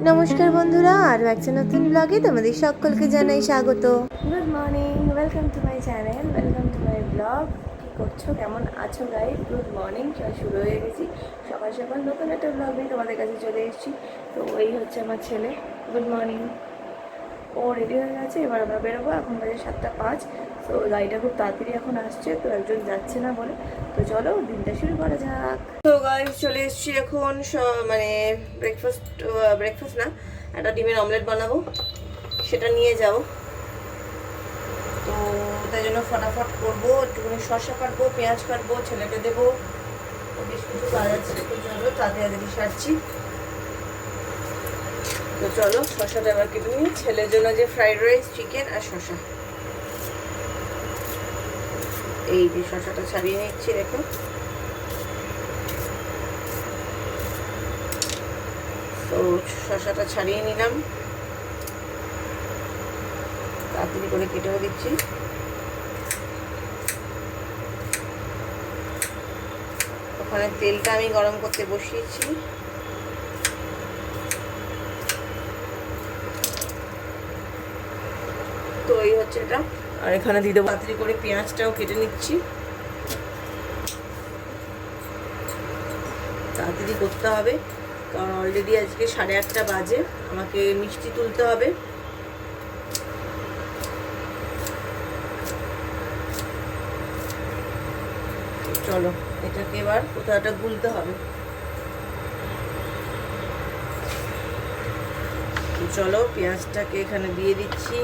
নমস্কার বন্ধুরা, আরও একটা নতুন ব্লগে তোমাদের সকলকে জানাই স্বাগত। Good morning, welcome to my channel, welcome to my blog. কী করছো, কেমন আছো গাইস? Good morning. শুরু হয়ে গেছি সকাল সকাল নতুন একটা ব্লগ নিয়ে তোমাদের কাছে চলে এসেছি। তো এই হচ্ছে আমার ছেলে। Good morning. ও রেডি হয়ে গেছে, এবার আমরা বেরোবো। এখন বাজে 7:05। তো গাড়িটা খুব তাড়াতাড়ি এখন আসছে, তো একজন যাচ্ছে না বলে। তো চলো দিনটা শুরু করা যাক। তো গাইস চলে এসেছি এখন, মানে ব্রেকফাস্ট না, একটা ডিমের অমলেট বানাবো, সেটা নিয়ে যাব। তো তাই জন্য ফটাফট করবো, একটুখানি শসা কাটবো, পেঁয়াজ কাটবো, ছেলেকে দেবো, বেশ কিছু কাজ আছে। তো চলো তাড়াতাড়ি সারছি। তো চলো শসাটা এবার কেটে নিই, ছেলের জন্য যে ফ্রাইড রাইস, চিকেন আর শসা। এই যে শসাটা ছাড়িয়ে নিচ্ছি, দেখো। তো শসাটা ছাড়িয়ে নিলাম, তাড়াতাড়ি করে কেটেও দিচ্ছি। ওখানে তেলটা আমি গরম করতে বসিয়েছি। তো এই হচ্ছে এটা, আর এখানে দিয়ে দেবো। তাড়াতাড়ি করে পেঁয়াজটাও কেটে নিচ্ছি, তাড়াতাড়ি করতে হবে কারণ অলরেডি আজকে 8:30 বাজে, আমাকে মিষ্টি তুলতে হবে। চলো এটাকে এবার কোথাটা গুলতে হবে। চলো পেঁয়াজটাকে এখানে দিয়ে দিচ্ছি,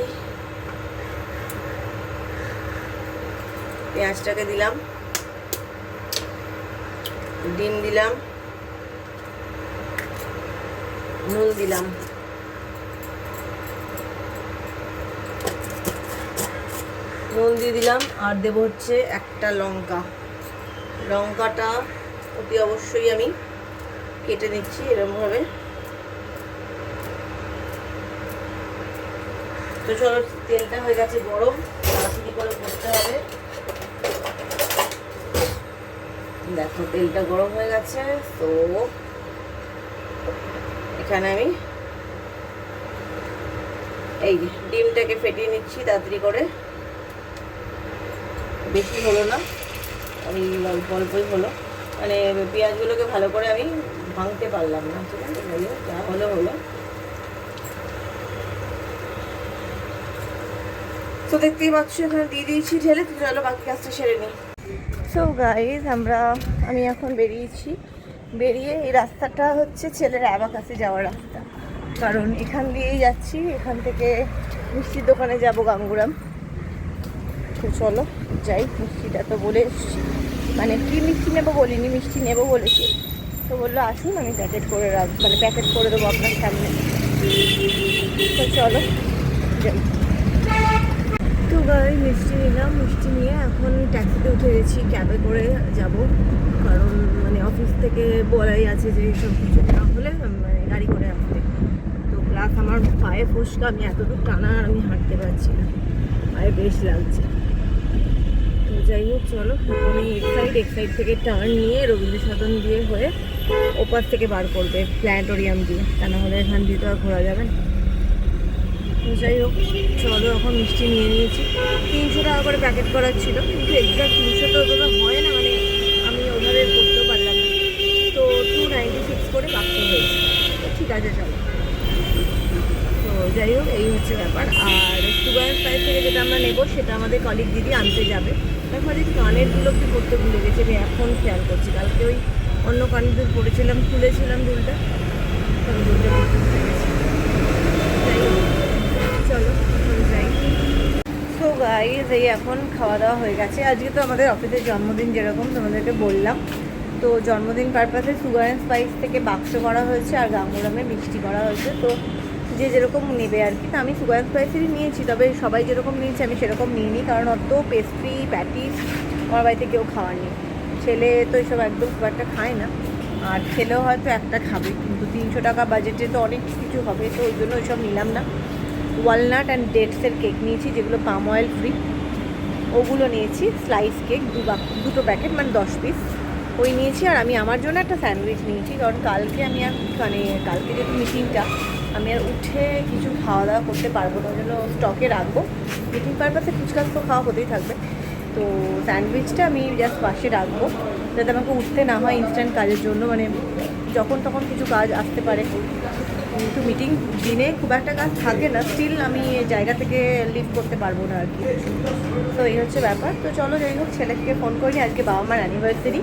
পেঁয়াজটাকে দিলাম, ডিম দিলাম, নুন দিলাম, নুন দিয়ে দিলাম, আর দেবো হচ্ছে একটা লঙ্কা। লঙ্কাটা অতি অবশ্যই আমি কেটে নিচ্ছি এরকমভাবে। তো চলো তেলটা হয়ে গেছে গরম, তাড়াতাড়ি করে করতে হবে। দেখো তেলটা গরম হয়ে গেছে। তো এখানে আমি এই ডিমটাকে ফেটিয়ে নিচ্ছি তাড়াতাড়ি করে। বেশি হলো না, আমি অল্প অল্পই হলো, মানে পেঁয়াজগুলোকে ভালো করে আমি ভাঙতে পারলাম না। ঠিক আছে, যা হলো হলো। তো দেখতেই পাচ্ছ এখানে দিয়ে দিয়েছি ঢেলে। তো চলো বাকি কাজটা সেরে নিই। সো গাইজ আমি এখন বেরিয়েছি। বেরিয়ে এই রাস্তাটা হচ্ছে ছেলের অ্যাবাকাসে যাওয়ার রাস্তা, কারণ এখান দিয়েই যাচ্ছি। এখান থেকে মিষ্টির দোকানে যাব গাঙ্গুরাম। তো চলো যাই, মিষ্টিটা তো বলে এসছি, মানে কি মিষ্টি নেবো বলিনি, মিষ্টি নেবো বলেছি। তো বললো আসুন আমি প্যাকেট করে মানে প্যাকেট করে দেবো আপনার সামনে। তো চলো যাই। তো গাড়ি মিষ্টি নিলাম, মিষ্টি নিয়ে এখন ট্যাক্সিতে উঠে গেছি, ক্যাবে করে যাব। কারণ মানে অফিস থেকে বলাই আছে যে সব কিছু না হলে মানে গাড়ি করে আসতে। তো প্লাস আমার পায়ে ফুসকা, আমি এতটুকু টানা আর আমি হাঁটতে পারছি না, পায়ে বেশ লাগছে। তো যাই হোক চলো, এখন এক সাইড থেকে টার্ন নিয়ে রবীন্দ্র সদন দিয়ে হয়ে ওপার থেকে বার করবে প্ল্যানেটোরিয়াম দিয়ে, তা না হলে এখান দিয়ে তো আর ঘোরা যাবে না। তো যাই হোক চলো, এখন মিষ্টি নিয়ে নিয়েছি। 300 টাকা করে প্যাকেট করার ছিল, কিন্তু এক্সাক্ট 300 তো ওভাবে হয় না, মানে আমি ওভাবে করতেও পারলাম না। তো 296 করে বাক্স হয়েছে। তো ঠিক আছে চলো। তো যাই হোক এই হচ্ছে ব্যাপার। আর সুগার স্পাইস থেকে যেটা আমরা নেবো সেটা আমাদের কলিগ দিদি আনতে যাবে। তারপর যে কানেরগুলো কি করতে ভুলে গেছি, আমি এখন খেয়াল করছি। কালকে ওই অন্য কানের দুল পরেছিলাম, খুলেছিলাম দুলটা, দুলটা করতে ভুলে গেছি। যাই হোক চলো যাই। সো গাইজ এই এখন খাওয়া দাওয়া হয়ে গেছে। আজকে তো আমাদের অফিসের জন্মদিন, যেরকম তোমাদেরকে বললাম। তো জন্মদিন পারপাসে সুগার অ্যান্ড স্পাইস থেকে বাক্স করা হয়েছে আর গাঙ্গুরামে মিষ্টি করা হয়েছে। তো যে যেরকম নেবে আর কি। তো আমি সুগার অ্যান্ড স্পাইসেরই নিয়েছি, তবে সবাই যেরকম নিয়েছে আমি সেরকম নিইনি, কারণ অত পেস্ট্রি প্যাটিস আমার বাড়িতে কেউ খাওয়ার নেই। ছেলে তো এইসব একদম খুব একটা খায় না, আর খেলেও হয়তো একটা খাবে, কিন্তু 300 টাকা বাজেটে তো অনেক কিছু হবে। তো ওই জন্য ওইসব নিলাম না। ওয়ালনাট অ্যান্ড ডেটসের কেক নিয়েছি, যেগুলো পাম অয়েল ফ্রি, ওগুলো নিয়েছি। স্লাইস কেক দুটো প্যাকেট, মানে 10 পিস ওই নিয়েছি। আর আমি আমার জন্য একটা স্যান্ডউইচ নিয়েছি, কারণ কালকে আমি মানে কালকে যেহেতু মিটিংটা, আমি আর উঠে কিছু খাওয়া দাওয়া করতে পারবো না, ওই জন্য স্টকে রাখবো। মিটিং পারপাসে ফুচকাস তো খাওয়া হতেই থাকবে, তো স্যান্ডউইচটা আমি জাস্ট পাশে রাখবো যাতে আমাকে উঠতে না হয় ইনস্ট্যান্ট কাজের জন্য, মানে যখন তখন কিছু কাজ আসতে পারে। কিন্তু মিটিং দিনে খুব একটা কাজ থাকে না, স্টিল আমি জায়গা থেকে লিভ করতে পারবো না আর কি। তো এই হচ্ছে ব্যাপার। তো চলো যাই হোক, ছেলেকে ফোন করিনি, আজকে বাবা মার অ্যানিভার্সারি,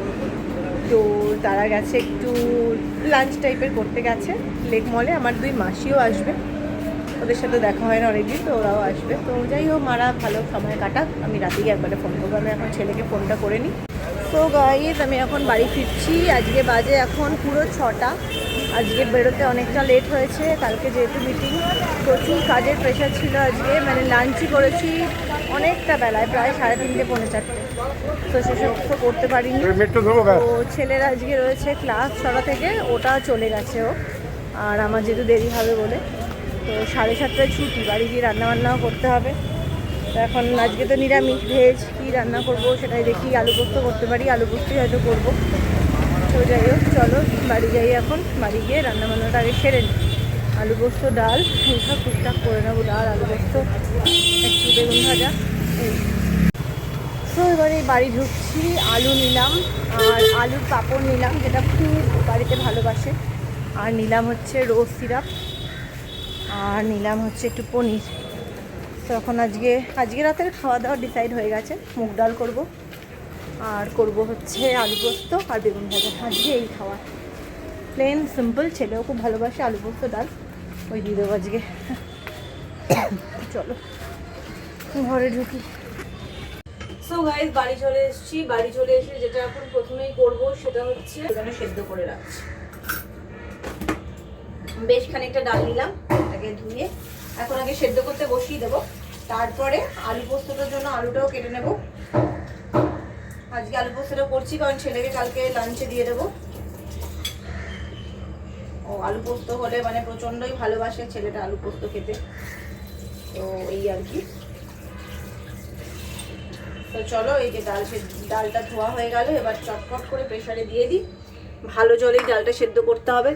তো তারা গেছে একটু লাঞ্চ টাইপের করতে গেছে লেক মলে। আমার 2 মাসিও আসবে, ওদের সাথে দেখা হয় না অনেকদিন, তো ওরাও আসবে। তো যাই হোক, মারা ভালো সময় কাটাক, আমি রাতেই একবারে ফোন করবো। আমি এখন ছেলেকে ফোনটা করে নিই। তো গাইজ আমি এখন বাড়ি ফিরছি, আজকে বাজে এখন পুরো 6টা। আজকে বেরোতে অনেকটা লেট হয়েছে, কালকে যেহেতু মিটিং, প্রচুর কাজের প্রেশার ছিল আজকে, মানে লাঞ্চই করেছি অনেকটা বেলায়, প্রায় 3:30 পৌনে 4টে, তো সেসব তো করতে পারিনি। তো ছেলের আজকে রয়েছে ক্লাস 6টা থেকে, ওটা চলে গেছে ও, আর আমার যেহেতু দেরি হবে বলে, তো 7:30টায় ছুটি, বাড়ি গিয়ে রান্নাবান্নাও করতে হবে। তো এখন আজকে তো নিরামিষ, ভেজ কী রান্না করবো সেটাই দেখি, আলু পোস্ত করতে পারি, আলু পোস্তই হয়তো করবো। তো যাই হোক চলো বাড়ি যাই, এখন বাড়ি গিয়ে রান্নাবান্নাটা আগে সেরে নিই। আলু পোস্ত, ডাল এইসব টুকটাক করে নেবো, ডাল আলু পোস্ত, একটু বেগুন ভাজা এই। তো এবারে বাড়ি ঢুকছি, আলু নিলাম আর আলুর পাঁপড় নিলাম, যেটা খুব বাড়িতে ভালোবাসে, আর নিলাম হচ্ছে রোজ সিরাপ, আর নিলাম হচ্ছে একটু পনির। তো এখন আজকে রাতের খাওয়া দাওয়া ডিসাইড হয়ে গেছে, মুগ ডাল করব আর করব হচ্ছে আলু পোস্ত আর বেগুন ভাজা। আজকে এই খাওয়া প্লেন সিম্পল, ছেলেও খুব ভালোবাসে আলু পোস্ত ডাল, ওই দিয়ে দেবো আজকে। চলো ঘরে ঢুকি। সো গাইস বাড়ি চলে এসেছি, বাড়ি চলে এসে যেটা এখন প্রথমেই করবো সেটা হচ্ছে এখানে সেদ্ধ করে রাখছি। বেশ খানিকটা ডাল নিলাম, এটাকে ধুয়ে এখন আগে সেদ্ধ করতে বসিয়ে দেবো, তারপরে আলু পোস্তটার জন্য আলুটাও কেটে নেব। আজকে আলু পোস্তটা করছি কারণ ছেলেকে কালকে লাঞ্চে দিয়ে দেবো। ও আলু পোস্ত হলে মানে প্রচণ্ডই ভালোবাসে ছেলেটা আলু পোস্ত খেতে, তো এই আর কি। তো চলো এই যে ডালটা ধোয়া হয়ে গেল, এবার চটপট করে প্রেসারে দিয়ে দিই। ভালো জলেই ডালটা সেদ্ধ করতে হবে,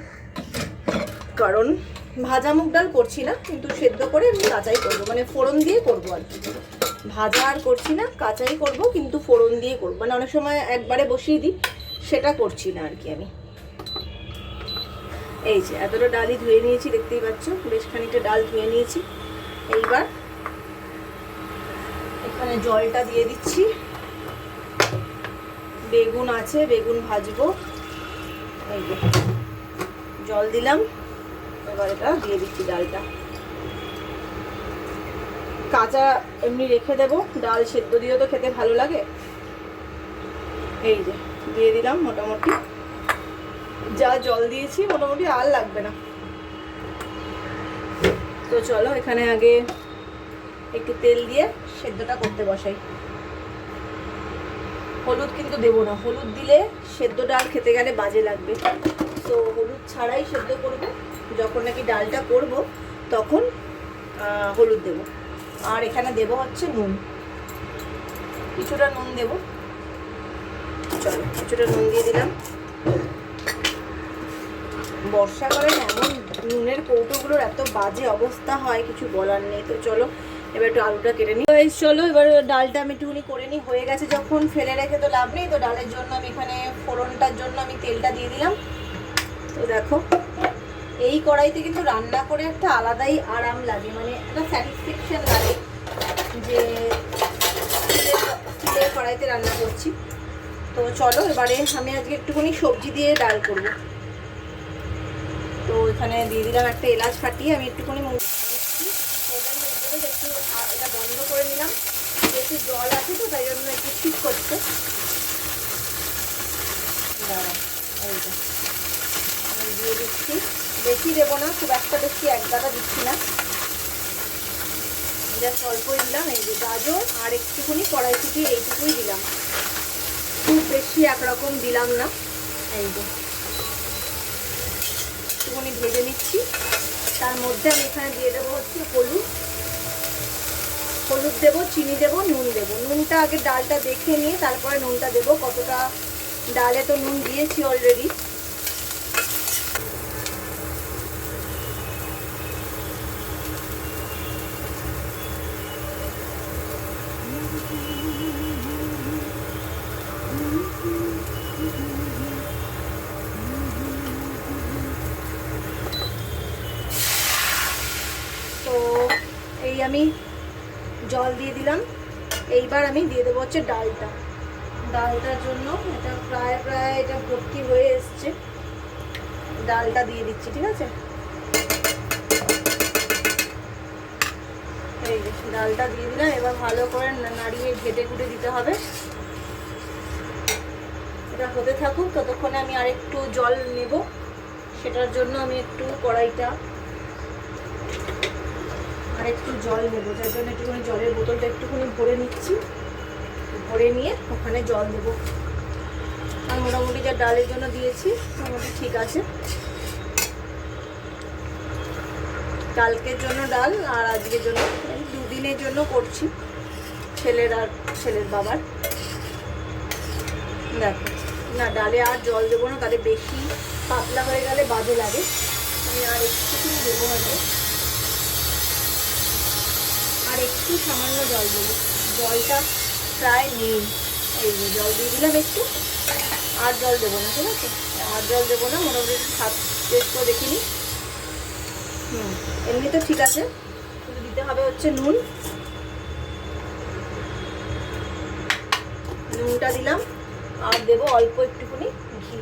কারণ ভাজা মুগ ডাল করছি না, কিন্তু সেদ্ধ করে আমি কাঁচাই করবো, মানে ফোড়ন দিয়ে করবো আর কি। ভাজা আর করছি না, কাঁচাই করব, কিন্তু ফোড়ন দিয়ে করবো, মানে অনেক সময় একবারে বসিয়ে দিই, সেটা করছি না আর কি আমি। এই যে এতটা ডালই ধুয়ে নিয়েছি, দেখতেই পাচ্ছ বেশ খানিকটা ডাল ধুয়ে নিয়েছি। এইবার এখানে জলটা দিয়ে দিচ্ছি, বেগুন আছে, বেগুন ভাজবো। এই যে জল দিলাম, এবার এটা দিয়ে দিচ্ছি ডালটা। কাঁচা এমনি রেখে দেবো, ডাল সেদ্ধ দিয়েও তো খেতে ভালো লাগে। এই যে দিয়ে দিলাম, মোটামুটি যা জল দিয়েছি মোটামুটি আর লাগবে না। তো চলো এখানে আগে একটু তেল দিয়ে সেদ্ধটা করতে বসাই। হলুদ কিন্তু দেবো না, হলুদ দিলে সেদ্ধ ডাল খেতে গেলে বাজে লাগবে, তো হলুদ ছাড়াই সেদ্ধ করব। যখন নাকি ডালটা করব তখন হলুদ দেব। আর এখানে দেব হচ্ছে নুন, কিছুটা নুন দেব। চলো কিছুটা নুন দিয়ে দিলাম। বর্ষাকালে এমন নুনের কৌটোগুলোর এত বাজে অবস্থা হয়, কিছু বলার নেই। তো চলো এবার একটু আলুটা কেটে নিই। চলো এবার ডালটা আমি একটুখানি করে নিই, হয়ে গেছে যখন ফেলে রেখে তো লাভ নেই। তো ডালের জন্য আমি এখানে ফোড়নটার জন্য আমি তেলটা দিয়ে দিলাম। তো দেখো এই কড়াইতে কিন্তু রান্না করে একটা আলাদাই আরাম লাগে, মানে একটা স্যাটিসফ্যাকশন লাগে যে স্টিলের কড়াইতে রান্না করছি। তো চলো এবারে আমি আজকে একটুখানি সবজি দিয়ে ডাল করব। তো এখানে দিয়ে দিলাম একটা এলাচ ফাটিয়ে, আমি একটুখানি একটু এটা বন্ধ করে নিলাম, একটু জল আছে তো তাই জন্য একটু ঠিক করছে। আমি দিয়ে দিচ্ছি, বেশি দেবো না, খুব একটা বেশি এক গাদা দিচ্ছি না, জাস্ট অল্পই দিলাম। এই যে গাজর আর একটুখানি কড়াইশুঁটি এইটুকুই দিলাম, খুব বেশি একরকম দিলাম না। এই যে একটুখানি ভেজে নিচ্ছি, তার মধ্যে আমি এখানে দিয়ে দেবো হচ্ছে হলুদ দেবো, চিনি দেবো, নুন দেবো। নুনটা আগে ডালটা দেখে নিয়ে তারপরে নুনটা দেবো, কতটা ডালে তো নুন দিয়েছি অলরেডি। আমি জল দিয়ে দিলাম। এইবার আমি দিয়ে দেবো হচ্ছে ডালটা। ডালটার জন্য এটা প্রায় এটা ভর্তি হয়ে এসছে। ডালটা দিয়ে দিচ্ছি, ঠিক আছে? এই যে ডালটা দিয়ে দিলাম। এবার ভালো করে নাড়িয়ে ঘেটে ঘুটে দিতে হবে। এটা হতে থাকুক, ততক্ষণে আমি আরেকটু জল নেব। সেটার জন্য আমি একটু কড়াইটা আরেকটু জল নেবো, যার জন্য একটুখানি জলের বোতলটা একটুখানি ভরে নিচ্ছি। ভরে নিয়ে ওখানে জল দেবো। আর মোটামুটি যা ডালের জন্য দিয়েছি মোটামুটি ঠিক আছে। কালকের জন্য ডাল আর আজকের জন্য, দুদিনের জন্য করছি, ছেলের আর ছেলের বাবার। দেখো না, ডালে আর জল দেবো না, তাহলে বেশি পাতলা হয়ে গেলে বাজে লাগে। আমি আর একটুখানি দেবো, হয়তো আর একটু সামান্য জল দেবো। জলটা প্রায় নেই। এই যে জল দিয়ে দিলাম একটু, আর জল দেবো না, ঠিক আছে? আর জল দেবো না, মোটামুটি একটু স্বাদ টেস্ট করে দেখিনি। এমনি তো ঠিক আছে, শুধু দিতে হবে হচ্ছে নুন। নুনটা দিলাম, আর দেবো অল্প একটুখানি ঘি।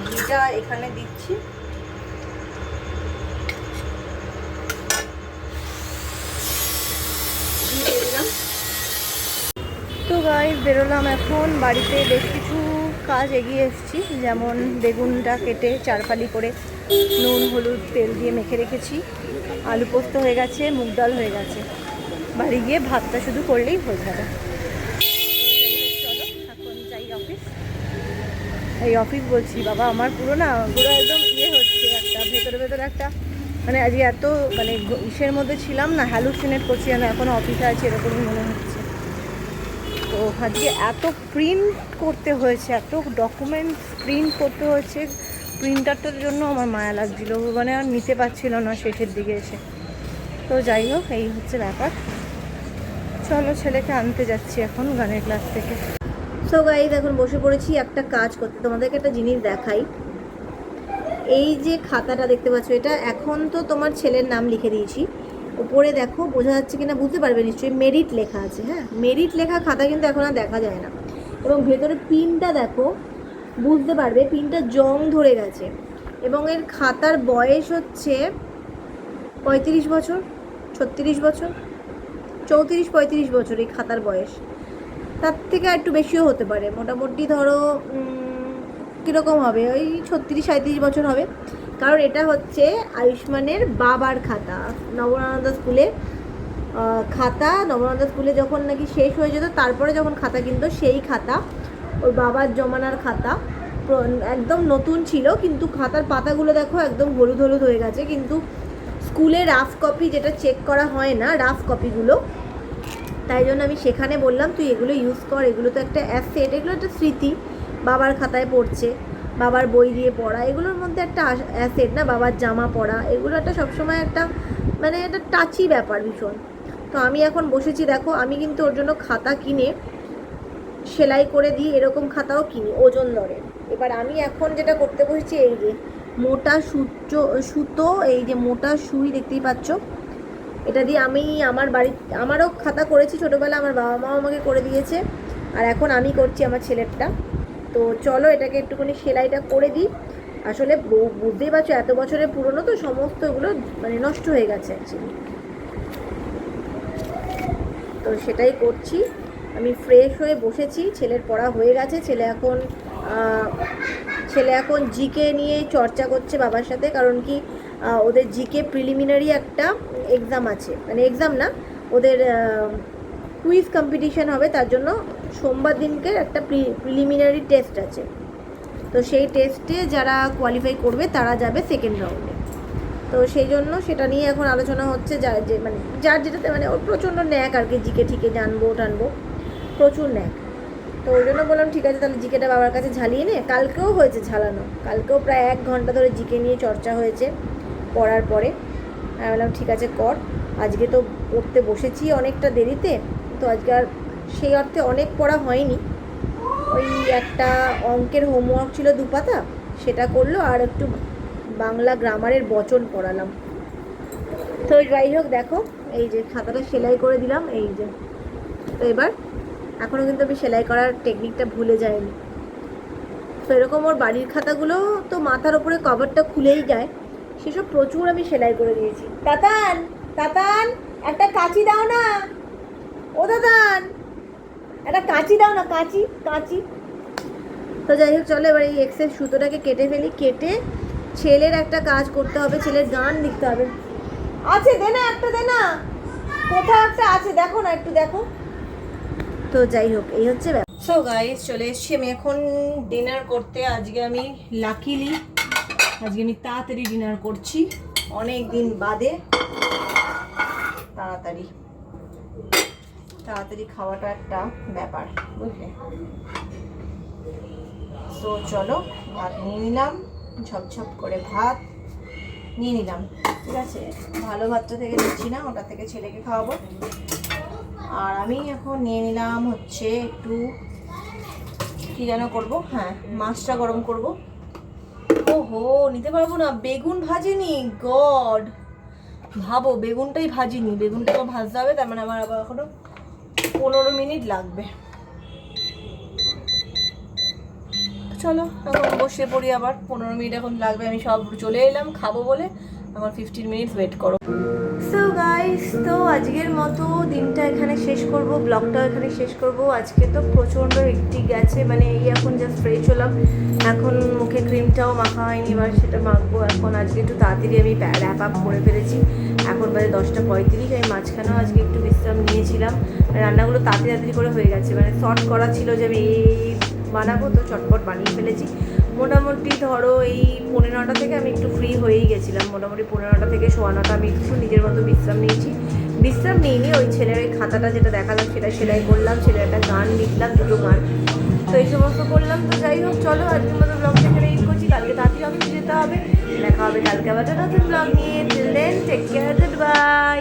ঘিটা এখানে দিচ্ছি। ঘি দিয়ে দিলাম। তো গাইস, বেরোলাম এখন বাড়িতে। বেশ কিছু কাজ এগিয়ে এসেছি, যেমন বেগুনটা কেটে চারফালি করে নুন হলুদ তেল দিয়ে মেখে রেখেছি। আলু পোস্ত হয়ে গেছে, মুগ ডাল হয়ে গেছে। বাড়ি গিয়ে ভাতটা শুধু করলেই হয়ে যাবে। চলো এখন যাই অফিস। এই অফিস বলছি বাবা, আমার পুরো একদম হচ্ছে একটা ভেতরে একটা, মানে আজকে এত মানে ইসের মধ্যে ছিলাম না, হ্যালুসিনেট করছি আমি, এখনও অফিসে আছি এরকমই মনে হচ্ছে। তো আজকে এত প্রিন্ট করতে হয়েছে, এত ডকুমেন্টস প্রিন্ট করতে হয়েছে, প্রিন্টারটার জন্য আমার মায়া লাগছিল, মানে আর নিতে পারছিল না শেষের দিকে এসে। তো যাই হোক, এই হচ্ছে ব্যাপার। চলো ছেলেকে আনতে যাচ্ছি এখন গানের ক্লাস থেকে। সো গাইজ, এখন বসে পড়েছি একটা কাজ করতে। তোমাদেরকে একটা জিনিস দেখাই। এই যে খাতাটা দেখতে পাচ্ছ, এটা এখন তো তোমার ছেলের নাম লিখে দিয়েছি। উপরে দেখো, বোঝা যাচ্ছে কিনা বুঝতে পারবে নিশ্চয়ই, মেরিট লেখা আছে। হ্যাঁ, মেরিট লেখা খাতা কিন্তু এখন আর দেখা যায় না। এবং ভেতরে পিনটা দেখো, বুঝতে পারবে পিনটা জং ধরে গেছে। এবং এর খাতার বয়স হচ্ছে 35 বছর, 36 বছর, 34-35 বছর এই খাতার বয়স। তার থেকে একটু বেশিও হতে পারে, মোটামুটি ধরো কীরকম হবে, ওই 36-37 বছর হবে। কারণ এটা হচ্ছে আয়ুষ্মানের বাবার খাতা, নবরণদা স্কুলে খাতা। নবরণদা স্কুলে যখন নাকি শেষ হয়ে যেত, তারপরে যখন খাতা কিনতো, সেই খাতা ওর বাবার জমানার খাতা, একদম নতুন ছিল। কিন্তু খাতার পাতাগুলো দেখো একদম হলুদ হলুদ হয়ে গেছে। কিন্তু স্কুলে রাফ কপি যেটা চেক করা হয় না, রাফ কপিগুলো, তাই জন্য আমি সেখানে বললাম তুই এগুলো ইউজ কর, এগুলো তো একটা অ্যাসেট, এগুলো একটা স্মৃতি। বাবার খাতায় পড়ছে, বাবার বই দিয়ে পড়া, এগুলোর মধ্যে একটা অ্যাসেট না, বাবার জামা পরা, এগুলো একটা সবসময় একটা মানে একটা টাচি ব্যাপার ভীষণ। তো আমি এখন বসেছি, দেখো আমি কিন্তু ওর জন্য খাতা কিনে সেলাই করে দিই, এরকম খাতাও কিনি ওজন দরে। এবার আমি এখন যেটা করতে বসেছি, এই যে মোটা সুতো, এই যে মোটা সুই দেখতেই পাচ্ছ, এটা দিয়ে আমি আমার আমারও খাতা করেছি ছোটোবেলা, আমার বাবা মাও আমাকে করে দিয়েছে, আর এখন আমি করছি আমার ছেলেরটা। তো চলো এটাকে একটুখানি সেলাইটা করে দিই। আসলে বুঝতেই পারছো, এত বছরের পুরনো তো, সমস্ত এগুলো মানে নষ্ট হয়ে গেছে অ্যাকচুয়ালি। তো সেটাই করছি। আমি ফ্রেশ হয়ে বসেছি, ছেলের পড়া হয়ে গেছে। ছেলে এখন জিকে নিয়ে চর্চা করছে বাবার সাথে। কারণ কি, ওদের জিকে প্রিলিমিনারি একটা এক্সাম আছে, মানে এক্সাম না, ওদের কুইজ কম্পিটিশান হবে। তার জন্য সোমবার দিনকে একটা প্রিলিমিনারি টেস্ট আছে। তো সেই টেস্টে যারা কোয়ালিফাই করবে তারা যাবে সেকেন্ড রাউন্ডে। তো সেই জন্য সেটা নিয়ে এখন আলোচনা হচ্ছে, যার যেটাতে মানে ওর প্রচণ্ড ন্যাক আর কি, জিকে ঠিকে জানবো টানবো, প্রচুর ন্যাক। তো ওই জন্য বললাম ঠিক আছে, তাহলে জিকেটা বাবার কাছে ঝালিয়ে নে। কালকেও হয়েছে ঝালানো, কালকেও প্রায় 1 ঘন্টা ধরে জিকে নিয়ে চর্চা হয়েছে পড়ার পরে। আমি বললাম ঠিক আছে কর। আজকে তো পড়তে বসেছি অনেকটা দেরিতে, তো আজকে আর সেই অর্থে অনেক পড়া হয়নি। ওই একটা অঙ্কের হোমওয়ার্ক ছিল 2 পাতা, সেটা করলো, আর একটু বাংলা গ্রামারের বচন পড়ালাম। তো যাই হোক দেখো, এই যে খাতাটা সেলাই করে দিলাম, এই যে। তো এবার এখনও কিন্তু আমি সেলাই করার টেকনিকটা ভুলে যাইনি। তো এরকম ওর বাড়ির খাতাগুলো তো মাথার ওপরে কভারটা খুলেই যায়, সেসব প্রচুর আমি সেলাই করে দিয়েছি। তাতান, তাতান, একটা কাঁচি দাও না। ও দাদান, একটা কাঁচি দাও না, কাঁচি, কাঁচি। তো যাই হোক চলো এবার এই এক্সেস সুতোটাকে কেটে ফেলি। কেটে ছেলের একটা কাজ করতে হবে, ছেলের গান লিখতে হবে। আছে, দে না একটা, দে না, কোথাও একটা আছে, দেখো না, একটু দেখো। তো যাই হোক এই হচ্ছে ব্যাপার। সো গাইস চলে এসছি আমি এখন ডিনার করতে। আজকে আমি লাকিলি আজকে আমি তাড়াতাড়ি ডিনার করছি, অনেক দিন বাদে। তাড়াতাড়ি তাড়াতাড়ি খাওয়াটা একটা ব্যাপার, বুঝলে। তো চলো ভাত নিয়ে নিলাম, ঝপঝপ করে ভাত নিয়ে নিলাম, ঠিক আছে। ভালো ভাতটা থেকে নিচ্ছি না, ওটা থেকে ছেলেকে খাওয়াবো। আর আমি এখন নিয়ে নিলাম হচ্ছে একটু, কি যেন করবো, হ্যাঁ মাছটা গরম করব। ওহো নিতে পারবো না, বেগুন ভাজিনি, গড। ভাবো বেগুনটাই ভাজিনি, বেগুনটাকে ভাজতে হবে, তার মানে আমার আবার এখনো 15 মিনিট লাগবে। চলো এখন বসে পড়ি, আবার 15 মিনিট এখন লাগবে। আমি সব চলে এলাম খাবো বলে, আমার 15 মিনিট ওয়েট করো। সো গাইস, তো আজকের মতো দিনটা এখানে শেষ করব, ব্লগটাও এখানে শেষ করব। আজকে তো প্রচণ্ড হেক্টিক গেছে, মানে এই এখন জাস্ট ফ্রেশ হলাম, এখন মুখে ক্রিমটাও মাখা হয়নি, এবার সেটা মাখবো এখন। আজকে একটু তাড়াতাড়ি আমি র্যাপ আপ করে ফেলেছি, এখন বাজে 10:35। আমি মাঝখানেও আজকে একটু বিশ্রাম নিয়েছিলাম, রান্নাগুলো তাড়াতাড়ি করে হয়ে গেছে, মানে শর্ট করা ছিল যে আমি এই বানাবো, তো চটপট বানিয়ে ফেলেছি। মোটামুটি ধরো এই 9:15 থেকে আমি একটু ফ্রি হয়েই গেছিলাম, মোটামুটি 9:15 থেকে 9:15 আমি একটু নিজের মতো বিশ্রাম নিয়েছি। বিশ্রাম নিইনি, ওই ছেলের ওই খাতাটা যেটা দেখালাম সেটা সেলাই করলাম, ছেলের একটা গান লিখলাম, 2টো গান, তো এই সমস্ত করলাম। তো যাই হোক চলো আজকের মতো ব্লগটা এখানে এই করছি, কালকে তাড়াতাড়ি অফিসে যেতে হবে, দেখা হবে কালকে আবার নতুন ব্লগ নিয়ে। Till then take care, good by.